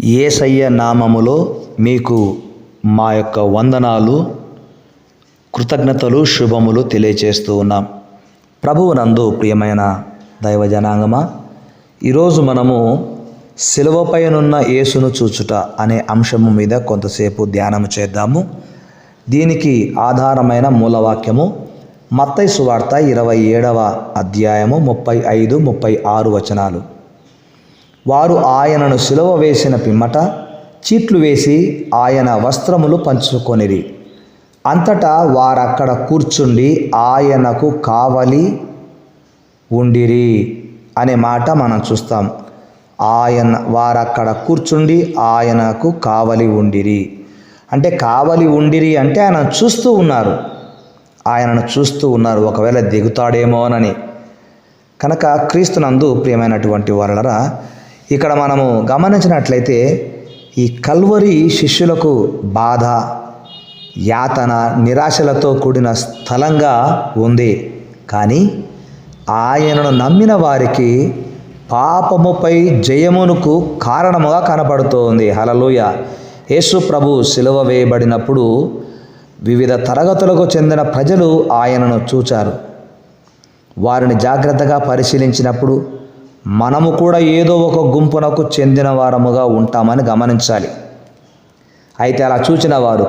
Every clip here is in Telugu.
యేసయ్య నామములో మీకు మా యొక్క వందనాలు, కృతజ్ఞతలు, శుభములు తెలియచేస్తూ ఉన్నాం. ప్రభువునందు ప్రియమైన దైవ జనాంగమా, ఈరోజు మనము శిలువపైనున్న యేసును చూచుట అనే అంశము మీద కొంతసేపు ధ్యానము చేద్దాము. దీనికి ఆధారమైన మూలవాక్యము మత్తయి సువార్త 27వ అధ్యాయము 35, 36 వచనాలు. వారు ఆయనను సిలువ వేసిన పిమ్మట చీట్లు వేసి ఆయన వస్త్రములు పంచుకొనిరి. అంతటా వారక్కడ కూర్చుండి ఆయనకు కావలి ఉండిరి అనే మాట మనం చూస్తాం. వారక్కడ కూర్చుండి ఆయనకు కావలి ఉండిరి అంటే కావలి ఉండిరి అంటే ఆయనను చూస్తూ ఉన్నారు, ఒకవేళ దిగుతాడేమోనని. కనుక క్రీస్తునందు ప్రియమైనటువంటి వారలరా, ఇక్కడ మనము గమనించినట్లయితే ఈ కల్వరి శిష్యులకు బాధ, యాతన, నిరాశలతో కూడిన స్థలంగా ఉంది. కానీ ఆయనను నమ్మిన వారికి పాపముపై జయమునకు కారణముగా కనపడుతోంది. హల్లెలూయా. యేసు ప్రభు సిలువ వేయబడినప్పుడు వివిధ తరగతులకు చెందిన ప్రజలు ఆయనను చూచారు. వారిని జాగ్రత్తగా పరిశీలించినప్పుడు మనము కూడా ఏదో ఒక గుంపునకు చెందిన వారముగా ఉంటామని గమనించాలి. అయితే అలా చూచిన వారు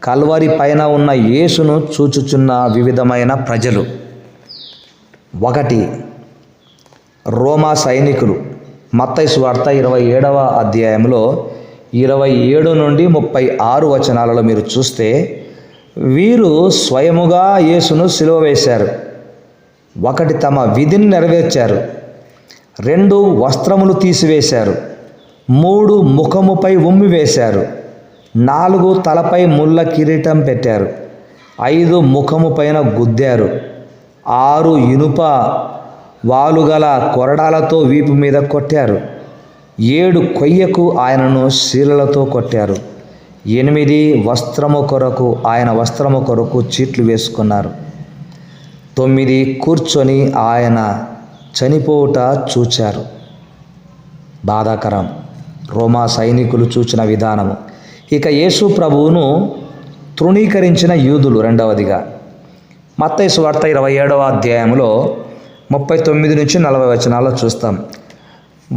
కల్వరి పైన ఉన్న యేసును చూచుచున్న వివిధమైన ప్రజలు. 1 రోమా సైనికులు. మత్తయి సువార్త 27వ అధ్యాయంలో 27 నుండి 36 వచనాలలో మీరు చూస్తే, వీరు స్వయముగా యేసును సిలువ వేశారు. 1 తమ విధిని నెరవేర్చారు. 2 వస్త్రములు తీసివేశారు. 3 ముఖముపై ఉమ్మి వేశారు. 4 తలపై ముళ్ళ కిరీటం పెట్టారు. 5 ముఖము పైన గుద్దారు. 6 ఇనుప వాలుగల కొరడాలతో వీపు మీద కొట్టారు. 7 కొయ్యకు ఆయనను శీలలతో కొట్టారు. 8 ఆయన వస్త్రము కొరకు చీట్లు వేసుకున్నారు. 9 కూర్చొని ఆయన చనిపోవుట చూచారు. బాధాకరం. రోమా సైనికులు చూచిన విధానము. ఇక యేసు ప్రభువును తృణీకరించిన యూదులు. 2వదిగా మత్తయి సువార్త 27వ అధ్యాయంలో 39 నుంచి 40 వచనాల్లో చూస్తాం.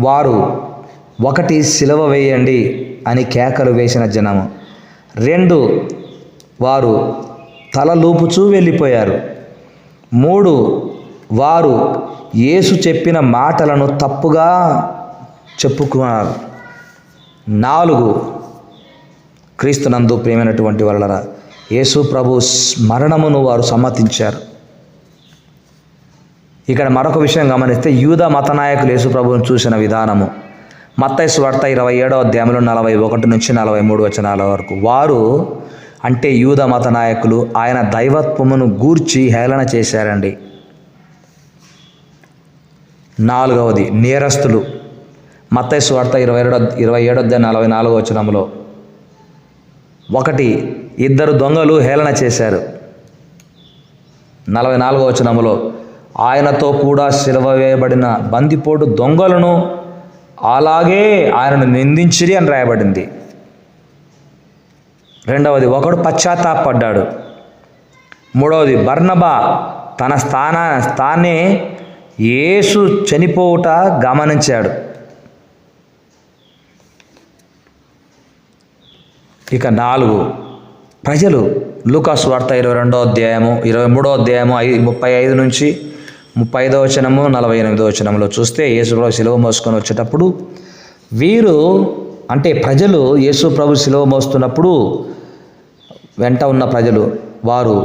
వారు 1 సిలువ వేయండి అని కేకలు వేసిన జనము. 2 వారు తలలూపుచూ వెళ్ళిపోయారు. 3 వారు యేసు చెప్పిన మాటలను తప్పుగా చెప్పుకున్నారు. 4 క్రీస్తునందు ప్రియమైనటువంటి వాళ్ళరా, యేసు ప్రభు మరణమును వారు సమ్మతించారు. ఇక్కడ మరొక విషయం గమనిస్తే, యూదా మత నాయకులు యేసు ప్రభువును చూసిన విధానము. మత్తయి సువార్త 27వ అధ్యాయంలో 41 నుంచి 43 వచనాల వరకు. వారు అంటే యూదా మత నాయకులు ఆయన దైవత్వమును గూర్చి హేళన చేశారండి. 4వది నేరస్తులు. మత్తయి సువార్త 27వ అధ్యాయం 44వ వచనంలో 2 దొంగలు హేళన చేశారు. 44వ వచనంలో ఆయనతో కూడా సిలువ వేయబడిన బందిపోటు దొంగలను అలాగే ఆయనను నిందించిరి అని రాయబడింది. 2వది ఒకడు పశ్చాత్తాపడ్డాడు. 3వది బర్నబా తన స్థానే యేసు చనిపోవుట గమనించాడు. ఇక 4 ప్రజలు. లూకా సువార్త 22వ అధ్యాయము 23వ అధ్యాయము 35 నుంచి 35వ వచనము 48వ వచనంలో చూస్తే, యేసు ప్రభు సిలువ మోసుకొని వచ్చేటప్పుడు వీరు అంటే ప్రజలు యేసు ప్రభు సిలువ మోస్తున్నప్పుడు వెంట ఉన్న ప్రజలు వారు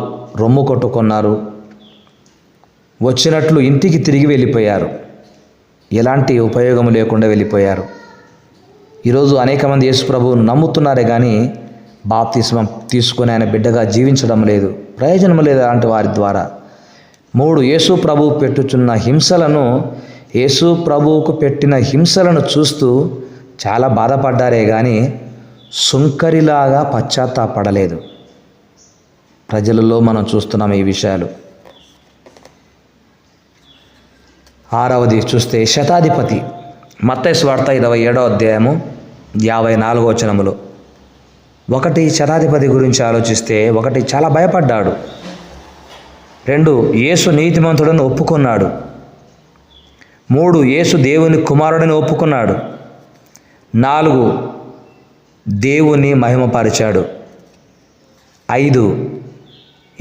రొమ్ము కొట్టుకున్నారు. వచ్చినట్లు ఇంటికి తిరిగి వెళ్ళిపోయారు. ఎలాంటి ఉపయోగం లేకుండా వెళ్ళిపోయారు. ఈరోజు అనేక మంది యేసు ప్రభువును నమ్ముతున్నారే కానీ బాప్తిస్మం తీసుకొని ఆయన బిడ్డగా జీవించడం లేదు, ప్రయోజనం లేదు అలాంటి వారి ద్వారా. 3 యేసు ప్రభువు యేసు ప్రభువుకు పెట్టిన హింసలను చూస్తూ చాలా బాధపడ్డారే కానీ సుంకరిలాగా పశ్చాత్తాపడలేదు. ప్రజలలో మనం చూస్తున్నాం ఈ విషయాలు. 6వది చూస్తే శతాధిపతి. మత్తయి సువార్త 27వ అధ్యాయము 54వ వచనములో 1 శతాధిపతి గురించి ఆలోచిస్తే 1 చాలా భయపడ్డాడు, 2 యేసు నీతిమంతుడని ఒప్పుకున్నాడు, 3 యేసు దేవుని కుమారుడని ఒప్పుకున్నాడు, 4 దేవుని మహిమపరిచాడు, 5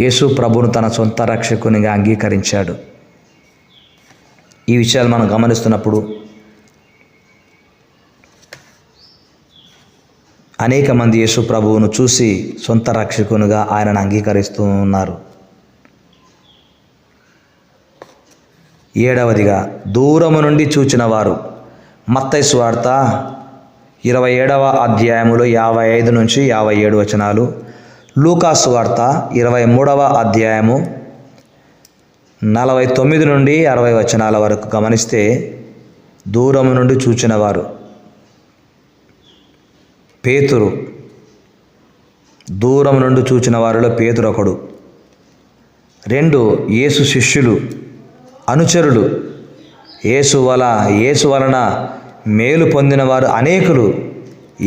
యేసు ప్రభువును తన సొంత రక్షకునిగా అంగీకరించాడు. ఈ విషయాలు మనం గమనిస్తున్నప్పుడు అనేక మంది యేసు ప్రభువును చూసి సొంత రక్షకునిగా ఆయనను అంగీకరిస్తూ ఉన్నారు. 7వదిగా దూరము నుండి చూచిన వారు. మత్తయి సువార్త 27వ అధ్యాయములో 55 నుంచి 57 వచనాలు, లూకా సువార్త 23వ అధ్యాయము 49 నుండి 60 వచనాల వరకు గమనిస్తే దూరము నుండి చూచిన వారు. పేతురు, దూరం నుండి చూచిన వారిలో పేతురు ఒకడు. 2 యేసు శిష్యులు, అనుచరులు, యేసు వలన మేలు పొందిన వారు అనేకులు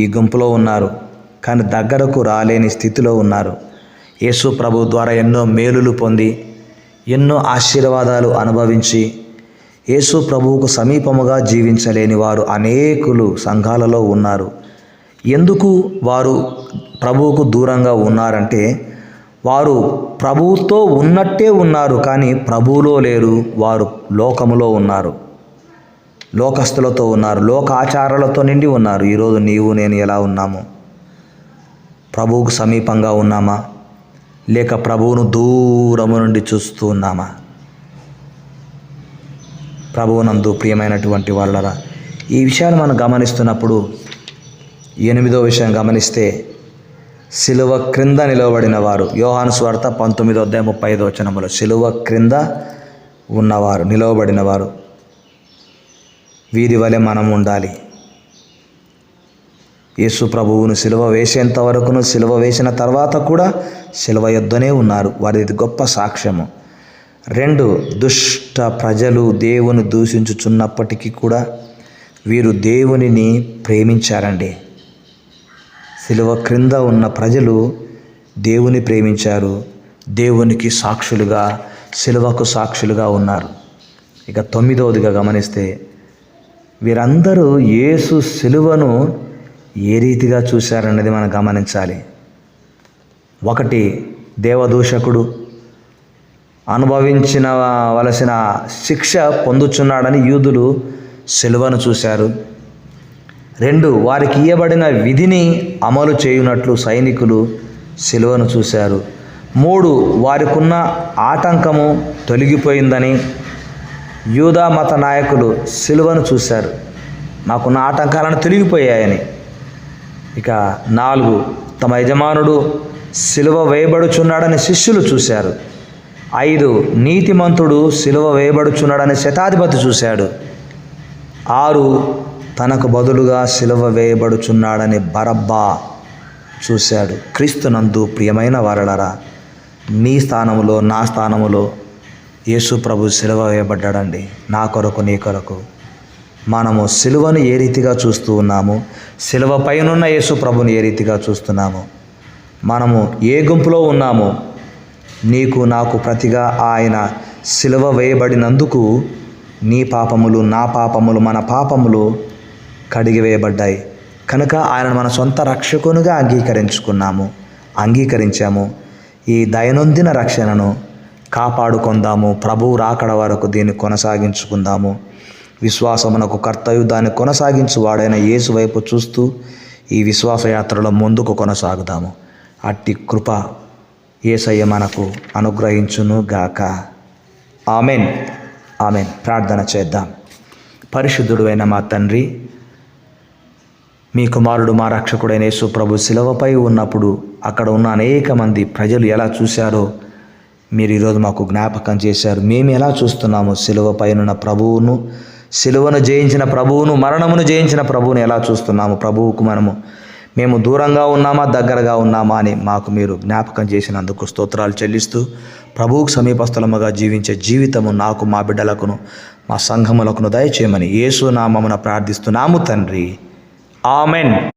ఈ గుంపులో ఉన్నారు, కానీ దగ్గరకు రాలేని స్థితిలో ఉన్నారు. యేసు ప్రభు ద్వారా ఎన్నో మేలులు పొంది ఎన్నో ఆశీర్వాదాలు అనుభవించి యేసు ప్రభువుకు సమీపముగా జీవించలేని వారు అనేకులు సంఘాలలో ఉన్నారు. ఎందుకు వారు ప్రభువుకు దూరంగా ఉన్నారంటే వారు ప్రభువుతో ఉన్నట్టే ఉన్నారు, కానీ ప్రభువులో లేరు. వారు లోకములో ఉన్నారు, లోకస్తులతో ఉన్నారు, లోక ఆచారాలతో నిండి ఉన్నారు. ఈరోజు నీవు నేను ఎలా ఉన్నాము? ప్రభువుకు సమీపంగా ఉన్నామా, లేక ప్రభువును దూరము నుండి చూస్తూ ఉన్నామా? ప్రభువునందు ప్రియమైనటువంటి వాళ్ళరా, ఈ విషయాలు మనం గమనిస్తున్నప్పుడు 8వ విషయం గమనిస్తే సిలువ క్రింద నిలవబడిన వారు. యోహాను సువార్త 19వ అధ్యాయం 35వ వచనములో సిలువ క్రింద ఉన్నవారు, నిలవబడిన వారు. వీరి వలె మనం ఉండాలి. యేసు ప్రభువును సిలువ వేసేంత వరకును, సిలువ వేసిన తర్వాత కూడా సిలువ యొద్దనే ఉన్నారు. వారిది గొప్ప సాక్ష్యము. 2 దుష్ట ప్రజలు దేవుని దూషించుచున్నప్పటికీ కూడా వీరు దేవునిని ప్రేమించారండి. సిలువ క్రింద ఉన్న ప్రజలు దేవుని ప్రేమించారు, దేవునికి సాక్షులుగా, సిలువకు సాక్షులుగా ఉన్నారు. ఇక 9వదిగా గమనిస్తే వీరందరూ యేసు సిలువను ఏ రీతిగా చూశారన్నది మనం గమనించాలి. 1 దేవదూషకుడు అనుభవించవలసిన శిక్ష పొందుచున్నాడని యూదులు సిలువను చూశారు. 2 వారికి ఇయ్యబడిన విధిని అమలు చేయునట్లు సైనికులు సిలువను చూశారు. 3 వారికున్న ఆటంకము తొలగిపోయిందని యూదా మత నాయకులు సిలువను చూశారు, మాకున్న ఆటంకాలను తొలగిపోయాయని. ఇక 4 తమ యజమానుడు సిలువ వేయబడుచున్నాడని శిష్యులు చూశారు. 5 నీతిమంతుడు సిలువ వేయబడుచున్నాడని శతాధిపతి చూశాడు. 6 తనకు బదులుగా సిలువ వేయబడుచున్నాడని బరబ్బా చూశాడు. క్రీస్తునందు ప్రియమైన వారలారా, నీ స్థానములో, నా స్థానములో యేసు ప్రభు సిలువ వేయబడ్డాడండి, నా కొరకు, నీ కొరకు. మనము సిలువను ఏ రీతిగా చూస్తూ ఉన్నాము, సిలువ పైనున్న యేసు ప్రభుని ఏ రీతిగా చూస్తున్నాము, మనము ఏ గుంపులో ఉన్నాము? నీకు నాకు ప్రతిగా ఆయన సిలువ వేయబడినందుకు నీ పాపములు, నా పాపములు, మన పాపములు కడిగివేయబడ్డాయి. కనుక ఆయనను మన సొంత రక్షకునిగా అంగీకరించాము. ఈ దైనందిన రక్షణను కాపాడుకుందాము. ప్రభువు రాకడ వరకు దీన్ని కొనసాగించుకుందాము. విశ్వాసమునకు కర్తయు దాన్ని కొనసాగించు వాడైన యేసు వైపు చూస్తూ ఈ విశ్వాసయాత్రలో ముందుకు కొనసాగుదాము. అట్టి కృప యేసయ్య మనకు అనుగ్రహించును గాక. Amen, amen. ప్రార్థన చేద్దాం. పరిశుద్ధుడు అయిన మా తండ్రి, మీ కుమారుడు మా రక్షకుడైన యేసు ప్రభు శిలువపై ఉన్నప్పుడు అక్కడ ఉన్న అనేక మంది ప్రజలు ఎలా చూశారో మీరు ఈరోజు మాకు జ్ఞాపకం చేశారు. మేము ఎలా చూస్తున్నాము? శిలువపైనున్న ప్రభువును, శిలువను జయించిన ప్రభువును, మరణమును జయించిన ప్రభువును ఎలా చూస్తున్నాము? ప్రభువుకు మేము దూరంగా ఉన్నామా, దగ్గరగా ఉన్నామా అని మాకు మీరు జ్ఞాపకం చేసినందుకు స్తోత్రాలు చెల్లిస్తూ ప్రభువుకు సమీపస్థలముగా జీవించే జీవితము నాకు, మా బిడ్డలకును, మా సంఘములకు దయచేయమని యేసు నామమున ప్రార్థిస్తున్నాము తండ్రి. ఆమెన్.